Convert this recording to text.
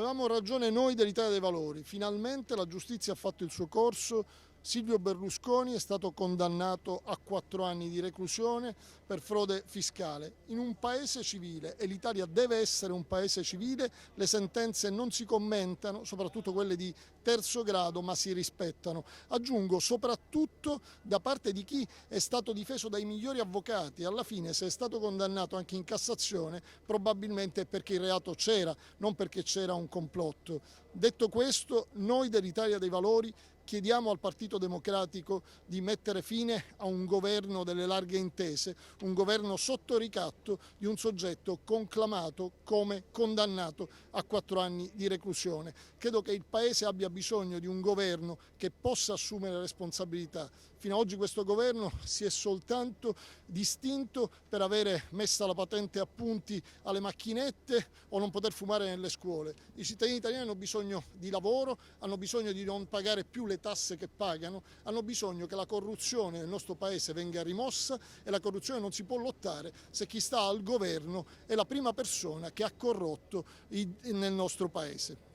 Avevamo ragione noi dell'Italia dei Valori, finalmente la giustizia ha fatto il suo corso. Silvio Berlusconi è stato condannato a 4 anni di reclusione per frode fiscale. In un paese civile, e l'Italia deve essere un paese civile, le sentenze non si commentano, soprattutto quelle di terzo grado, ma si rispettano. Aggiungo, soprattutto da parte di chi è stato difeso dai migliori avvocati. Alla fine, se è stato condannato anche in Cassazione, probabilmente è perché il reato c'era, non perché c'era un complotto. Detto questo, noi dell'Italia dei Valori chiediamo al Partito Democratico di mettere fine a un governo delle larghe intese, un governo sotto ricatto di un soggetto conclamato come condannato a 4 anni di reclusione. Credo che il Paese abbia bisogno di un governo che possa assumere responsabilità. Fino ad oggi questo governo si è soltanto distinto per avere messa la patente a punti alle macchinette o non poter fumare nelle scuole. I cittadini italiani hanno bisogno di lavoro, hanno bisogno di non pagare più le tasse che pagano, hanno bisogno che la corruzione nel nostro Paese venga rimossa, e la corruzione non si può lottare se chi sta al governo è la prima persona che ha corrotto nel nostro Paese.